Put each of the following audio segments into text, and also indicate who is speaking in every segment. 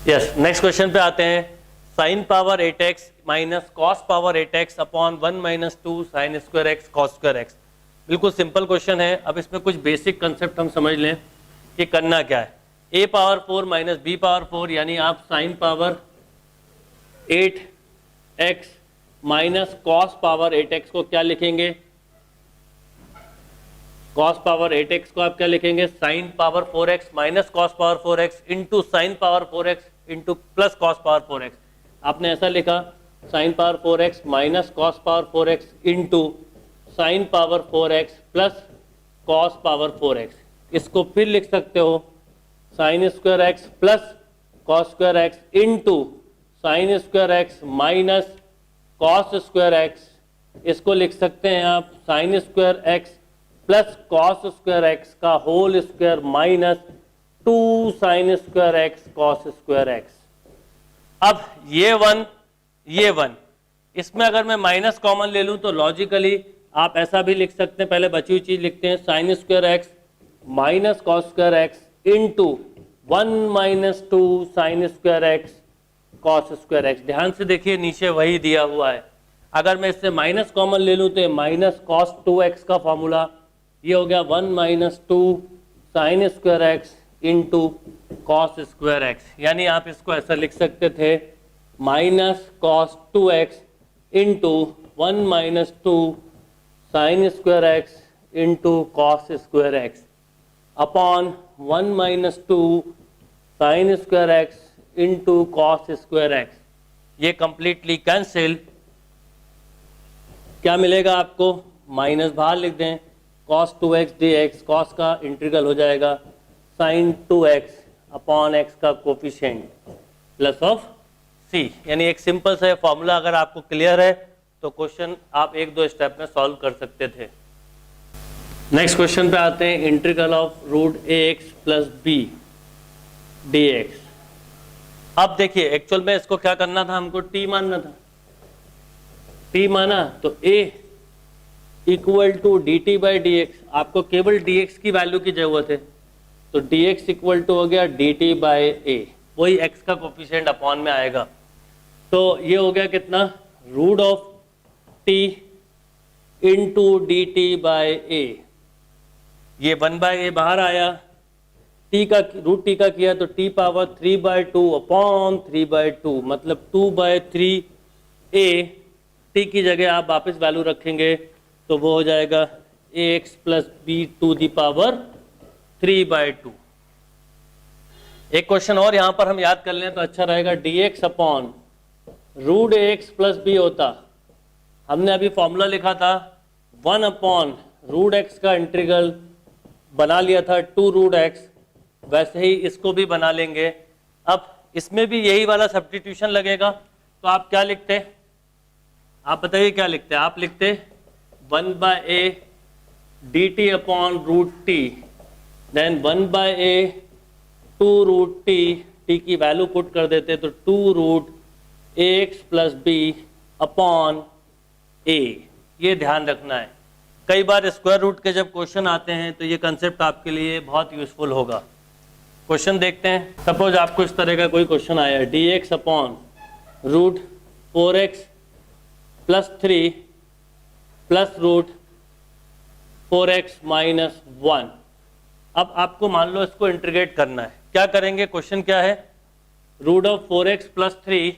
Speaker 1: Yes, next question पे आते हैं। Sign power 8x minus cos power 8x upon 1 minus 2 sine square x cos square x. बिल्कुल simple question है। अब इसमें कुछ बेसिक कंसेप्ट हम समझ लें कि करना क्या है। a power 4 minus B power 4, यानी आप sine power 8x minus cos power 8x को क्या लिखेंगे? कॉस पावर 8x को आप क्या लिखेंगे? Sine power 4x minus cos power 4x into sine power 4x into plus cos power 4x। आपने ऐसा लिखा sine power 4x minus cos power 4x into sine power 4x plus cos power 4x। इसको फिर लिख सकते हो sign square x plus cos square x into sine square x minus cos square x. इसको लिख सकते हैं आप sign square x plus cos square x का whole square minus 2 sine square x cos square x. अब ये one इसमें अगर मैं माइनस कॉमन ले लूं तो लॉजिकली आप ऐसा भी लिख सकते हैं। पहले बची हुई चीज लिखते हैं sign square x minus cos square x into 1 minus 2 sine square x cos square x. ध्यान से देखिए नीचे वही दिया हुआ है। अगर मैं इससे माइनस कॉमन ले लूं तो माइनस कॉस 2x का फॉर्मूला ये हो गया 1 minus 2 sine square x into cos square x. यानी आप इसको ऐसा लिख सकते थे minus cos 2x into 1 minus 2 sine square x into cos square x upon 1 minus 2 sine square x into cos square x. ये कंप्लीटली कैंसिल। क्या मिलेगा आपको? माइनस बाहर लिख दें cos 2x dx, cos का इंटीग्रल हो जाएगा sin 2x अपॉन x का कोफिशिएंट प्लस ऑफ c। यानी एक सिंपल सा फॉर्मूला अगर आपको क्लियर है तो क्वेश्चन आप 1-2 स्टेप में सॉल्व कर सकते थे। नेक्स्ट क्वेश्चन पे आते हैं। Integral of root ax plus B dx। अब देखिए एक्चुअल में इसको क्या करना था, हमको t मानना था। t माना तो a equal to D T by D x. आपको केवल dx की वैल्यू की जरूरत है तो dx इक्वल टू हो गया dt बाई ए, वही x का कोफिशिएंट अपॉन में आएगा। तो ये हो गया कितना? Root of t into D T by A. ये 1 बाई ए बाहर आया, t का रूट t का किया तो t पावर 3/2 अपॉन 3/2 मतलब 2/3 a। t की जगह आप वापस वैल्यू रखेंगे तो वो हो जाएगा ax plus B to the power 3/2। एक क्वेश्चन और यहां पर हम याद कर लें तो अच्छा रहेगा। dx upon root ax plus B होता, हमने अभी फॉर्मूला लिखा था 1 अपॉन रूट x का इंटीग्रल बना लिया था 2 रूट x, वैसे ही इसको भी बना लेंगे। अब इसमें भी यही वाला सब्स्टिट्यूशन लगेगा तो आप क्या लिखते? आप बताइए क्या लिखते? आप लिखते 1 by A D T upon root T, then 1 by A 2 root T, T की वैल्यू पुट कर देते तो 2 root A x plus B upon A. ये ध्यान रखना है। कई बार स्क्वायर रूट के जब क्वेश्चन आते हैं तो ये कंसेप्ट आपके लिए बहुत यूजफुल होगा। क्वेश्चन देखते हैं। सपोज आपको इस तरह का कोई क्वेश्चन आया D x upon root 4x plus 3 plus root 4x minus 1। अब आपको मान लो इसको इंटीग्रेट करना है। क्या करेंगे? क्वेश्चन क्या है? Root of 4x plus 3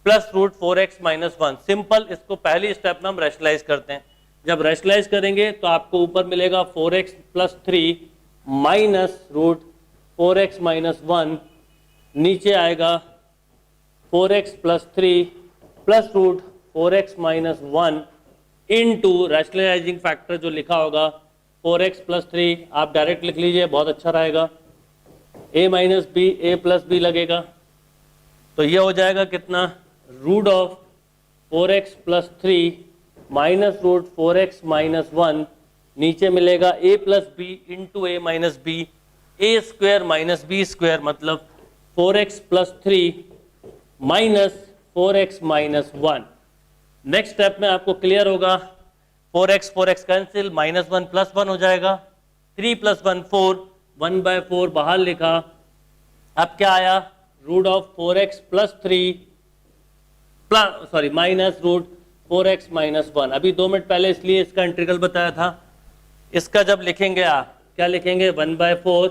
Speaker 1: plus root 4x minus 1। Simple. इसको पहली स्टेप में हम रैशनलाइज करते हैं। जब रैशनलाइज करेंगे तो आपको ऊपर मिलेगा 4x plus 3 minus root 4x minus 1, नीचे आएगा 4x plus 3 plus root 4x minus 1 into rationalising factor जो लिखा होगा 4x प्लस 3, आप डायरेक्ट लिख लीजिए, बहुत अच्छा रहेगा। a minus B, A plus B लगेगा तो ये हो जाएगा कितना? Root of 4x plus 3 minus root 4x minus 1, नीचे मिलेगा a plus B into A minus B, A square minus B square मतलब 4x plus 3 minus 4x minus 1। Next step में आपको क्लियर होगा 4x कैंसिल, माइनस 1 प्लस 1 हो जाएगा, 3 plus 1 4, 1/4 बाहर लिखा। अब क्या आया? Root of 4x plus 3 sorry minus root 4x minus 1। अभी 2 मिनट पहले इसलिए इसका इंटीग्रल बताया था। इसका जब लिखेंगे आप क्या लिखेंगे, 1/4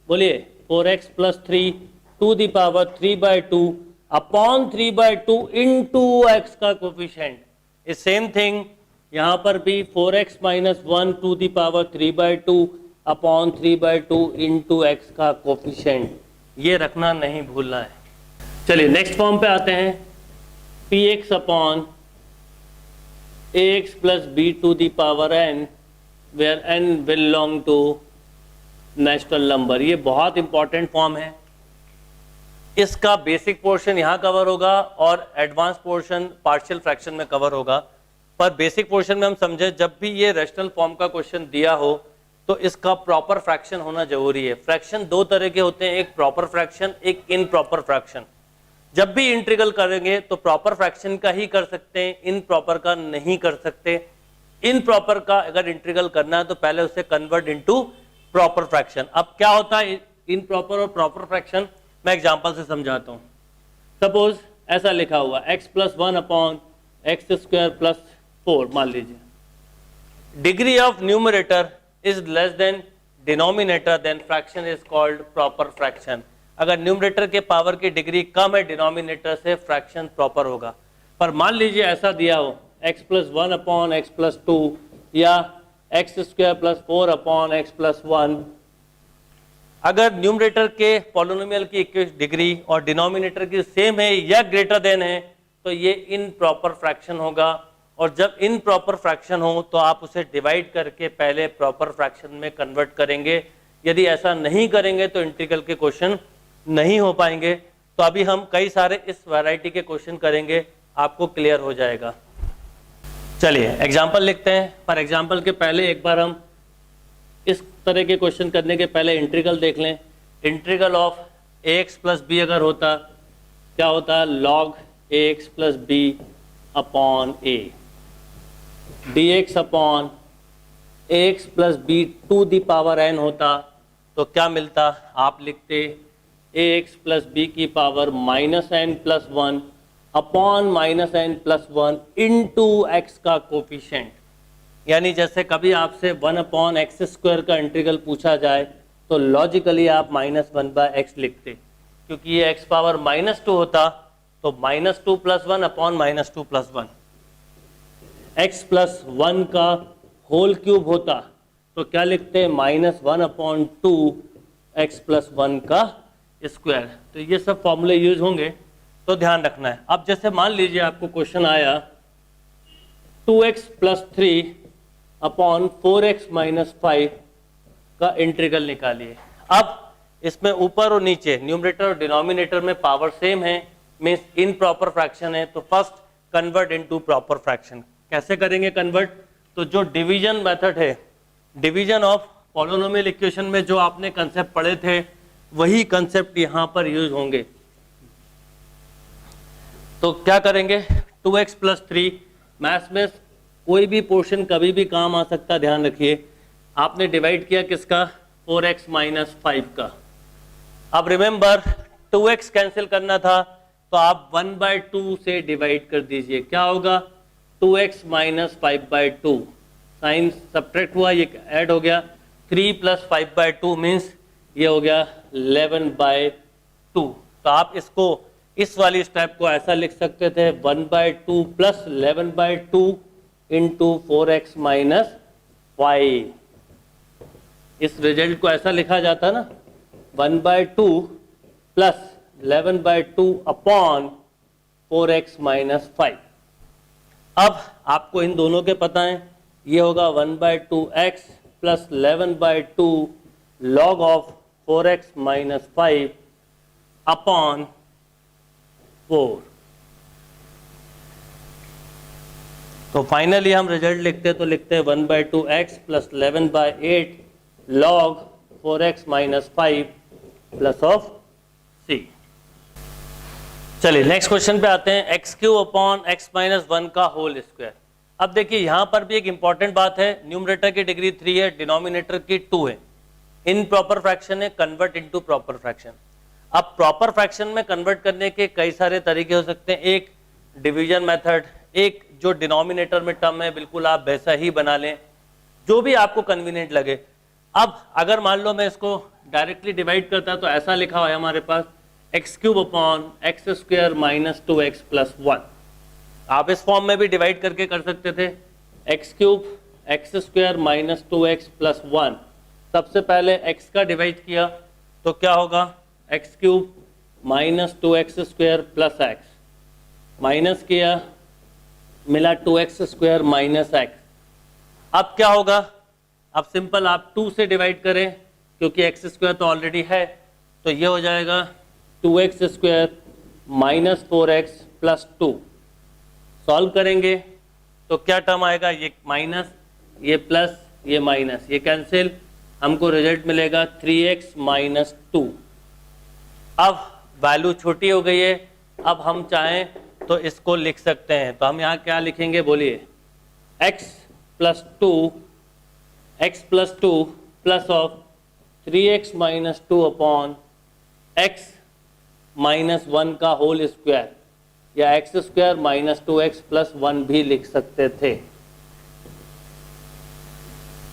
Speaker 1: बोलिए 4x plus 3 to the power 3/2 upon 3/2 into x का कोफिशिएंट। इस सेम थिंग यहाँ पर भी 4x minus 1 to the power 3/2 upon 3/2 into x का कोफिशिएंट। ये रखना नहीं भूलना है। चलिए नेक्स्ट फॉर्म पे आते हैं, px upon ax plus b to the power n where n belong to natural number. ये बहुत इंपॉर्टेंट फॉर्म है। इसका बेसिक पोर्शन यहाँ कवर होगा और एडवांस पोर्शन पार्शियल फ्रैक्शन में कवर होगा। पर बेसिक पोर्शन में हम समझे, जब भी ये रैशनल फॉर्म का क्वेश्चन दिया हो तो इसका प्रॉपर फ्रैक्शन होना जरूरी है। फ्रैक्शन 2 तरह के होते हैं, एक प्रॉपर फ्रैक्शन, एक इनप्रॉपर फ्रैक्शन। जब भी इंटीग्रल करेंगे तो प्रॉपर फ्रैक्शन का ही कर सकते हैं, इनप्रॉपर का नहीं कर सकते। इनप्रॉपर का अगर इंटीग्रल करना है तो पहले उसे कन्वर्ट इनटू प्रॉपर फ्रैक्शन। अब क्या होता है इनप्रॉपर और प्रॉपर फ्रैक्शन, मैं एग्जांपल से समझाता हूं। सपोज ऐसा लिखा हुआ x plus 1 upon x square plus 4 मान लीजिए। Degree of numerator is less than denominator, then fraction is called proper fraction. अगर न्यूमरेटर के पावर की डिग्री कम है डिनोमिनेटर से, फ्रैक्शन प्रॉपर होगा। पर मान लीजिए ऐसा दिया हो x plus 1 upon x plus 2 या x square plus 4 upon x plus 1। अगर न्यूमरेटर के पॉलिनोमियल की डिग्री और डिनोमिनेटर की सेम है या ग्रेटर देन है तो ये इनप्रॉपर फ्रैक्शन होगा। और जब इनप्रॉपर फ्रैक्शन हो तो आप उसे डिवाइड करके पहले प्रॉपर फ्रैक्शन में कन्वर्ट करेंगे। यदि ऐसा नहीं करेंगे तो इंटीग्रल के क्वेश्चन नहीं हो पाएंगे। तो अभी हम कई सारे इस वैरायटी के क्वेश्चन करेंगे, आपको क्लियर हो जाएगा। चलिए एग्जाम्पल लिखते हैं। पर एग्जाम्पल के पहले एक बार हम इस तरह के क्वेश्चन करने के पहले इंटीग्रल देख लें। Integral of ax plus B अगर होता क्या होता, log ax plus B upon a। dx upon ax plus B to the power n होता तो क्या मिलता, आप लिखते ax प्लस बी की power minus N plus 1 upon minus N plus 1 into x का कोफिशिएंट। यानी जैसे कभी आपसे 1 अपॉन एक्स स्क्वायर का इंटीग्रल पूछा जाए तो लॉजिकली आप -1/x लिखते, क्योंकि ये x पावर -2 होता तो -2 plus 1 upon -2 plus 1। x plus 1 का होल क्यूब होता तो क्या लिखते, -1 अपॉन 2 x प्लस 1 का स्क्वायर। तो ये सब फॉर्मूले यूज होंगे तो ध्यान रखना है। अब जैसे मान लीजिए आपको क्वेश्चन आया 2x plus 3 upon 4x minus 5 का इंटीग्रल निकालिए। अब इसमें ऊपर और नीचे न्यूमरेटर और डिनोमिनेटर में पावर सेम है, मीन्स इन प्रॉपर फ्रैक्शन है, तो first convert into proper fraction. कैसे करेंगे कन्वर्ट, तो जो डिवीजन मेथड है, डिवीजन ऑफ पॉलिनोमियल इक्वेशन में जो आपने कंसेप्ट पढ़े थे वही कंसेप्ट यहां पर यूज होंगे। तो क्या करेंगे, 2x प्लस 3, मैथ्स में कोई भी पोर्शन कभी भी काम आ सकता, ध्यान रखिए। आपने डिवाइड किया किसका, 4x माइनस 5 का। अब रिमेंबर 2x कैंसिल करना था तो आप 1/2 से डिवाइड कर दीजिए, क्या होगा 2x माइनस 5/2। साइन सब्ट्रैक्ट हुआ, ये ऐड हो गया, 3 प्लस 5/2 मीन्स ये हो गया 11/2। तो आप इसको इस वाली स्टेप को ऐसा लिख सकते थे 1/2 प्लस 11/2 इंटू 4x माइनस 5। इस रिजल्ट को ऐसा लिखा जाता ना 1/2 प्लस 11/2 अपॉन 4x माइनस 5। अब आपको इन दोनों के पता है, ये होगा 1/2x plus 11/2 log of 4x minus 5 upon 4। तो फाइनली हम रिजल्ट लिखते तो लिखते हैं 1/2x plus 11/8 log 4x minus 5 plus of c। चलिए नेक्स्ट क्वेश्चन पे आते हैं, x Q upon x minus 1 का होल स्क्वायर। अब देखिए यहां पर भी एक इंपॉर्टेंट बात है, न्यूमरेटर की डिग्री 3 है, डिनोमिनेटर की 2 है, इन प्रॉपर फ्रैक्शन है, कन्वर्ट इनटू प्रॉपर फ्रैक्शन। अब प्रॉपर फ्रैक्शन में कन्वर्ट करने के कई सारे तरीके हो सकते हैं। एक डिवीजन मेथड, एक जो डिनोमिनेटर में टर्म है बिल्कुल आप वैसा ही बना लें, जो भी आपको कन्वीनियंट लगे। अब अगर मान लो मैं इसको डायरेक्टली डिवाइड करता तो ऐसा लिखा हुआ है हमारे पास x cube upon x square minus 2x plus 1। आप इस फॉर्म में भी डिवाइड करके कर सकते थे, x cube x square minus 2x plus 1। सबसे पहले x का डिवाइड किया तो क्या होगा, x cube minus 2x square plus x, minus किया मिला 2x स्क्वायर माइनस x। अब क्या होगा, अब सिंपल आप 2 से डिवाइड करें क्योंकि एक्स स्क्वायर तो ऑलरेडी है, तो ये हो जाएगा 2x square minus 4x plus 2। Solve करेंगे तो क्या टर्म आएगा, ये माइनस, ये प्लस, ये माइनस, ये कैंसिल, हमको रिजल्ट मिलेगा 3x माइनस 2। अब वैल्यू छोटी हो गई है, अब हम चाहें तो इसको लिख सकते हैं, तो हम यहाँ क्या लिखेंगे बोलिए, x plus 2 plus of 3x minus 2 upon x minus 1 का होल स्क्वायर, या x square minus 2x plus 1 भी लिख सकते थे।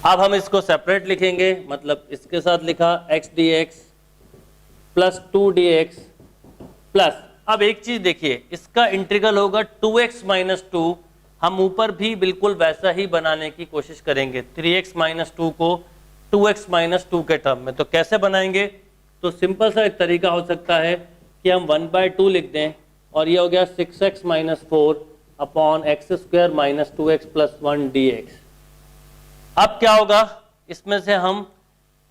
Speaker 1: अब हम इसको सेपरेट लिखेंगे, मतलब इसके साथ लिखा x dx plus 2 dx plus, अब एक चीज देखिए, इसका इंटीग्रल होगा 2x माइनस 2, हम ऊपर भी बिल्कुल वैसा ही बनाने की कोशिश करेंगे, 3x माइनस 2 को 2x माइनस 2 के टर्म में। तो कैसे बनाएंगे, तो सिंपल सा एक तरीका हो सकता है कि हम 1/2 लिख दें और ये हो गया 6x minus 4 upon x square minus 2x plus 1 dx। अब क्या होगा, इसमें से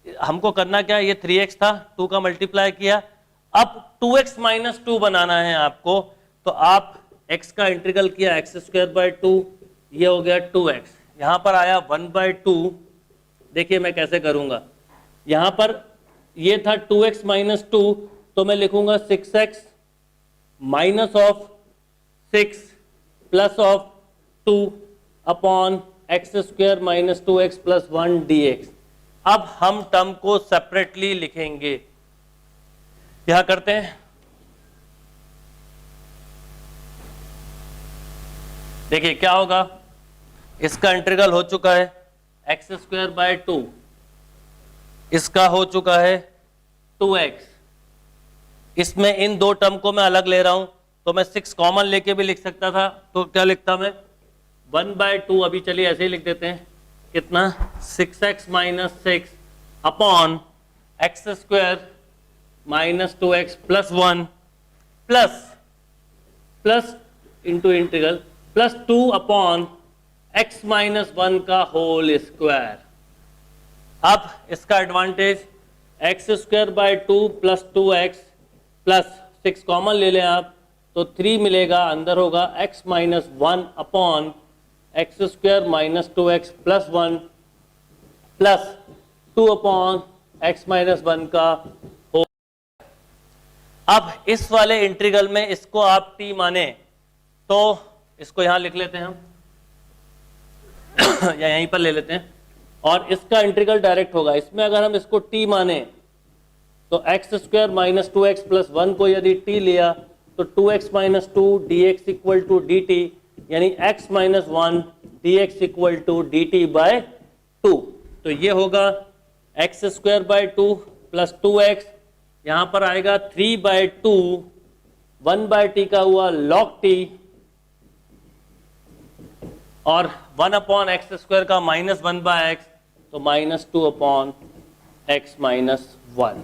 Speaker 1: हमको करना क्या है, ये 3x था, 2 का मल्टीप्लाई किया, अब 2x माइनस 2 बनाना है आपको, तो आप x का इंटीग्रल किया एक्स स्क्वायर बाय 2, ये हो गया 2x, यहाँ पर आया 1/2। देखिए मैं कैसे करूँगा, यहाँ पर ये था 2x माइनस 2, तो मैं लिखूंगा 6x minus of 6 plus of 2 upon x square minus 2x plus 1 dx। अब हम टर्म को सेपरेटली लिखेंगे, यहां करते हैं, देखिए क्या होगा, इसका इंटीग्रल हो चुका है एक्स स्क्वायर बाय 2, इसका हो चुका है 2x, इसमें इन दो टर्म को मैं अलग ले रहा हूं, तो मैं 6 कॉमन लेके भी लिख सकता था, तो क्या लिखता मैं 1/2, अभी चलिए ऐसे ही लिख देते हैं, कितना 6x minus 6 upon x square minus 2x plus 1 plus into integral plus 2 upon x minus 1 का होल स्क्वायर। अब इसका advantage x square by 2 plus 2x plus 6 common ले लें आप, तो 3 मिलेगा, अंदर होगा x minus 1 upon x square minus 2x plus 1 plus 2 upon x minus 1 का होल। अब इस वाले इंटीग्रल में इसको आप t माने तो इसको यहां लिख लेते हैं हम या यहीं पर ले लेते हैं, और इसका इंटीग्रल डायरेक्ट होगा, इसमें अगर हम इसको t माने तो x square minus 2x plus 1 को यदि t लिया तो 2x minus 2 dx equal to dt, यानी x minus 1 dx equal to dt by 2। तो ये होगा x square by 2 plus 2x, यहां पर आएगा 3/2, 1/t का हुआ log t, और 1 अपॉन एक्स स्क्वायर का -1/x, तो -2 अपॉन x माइनस 1।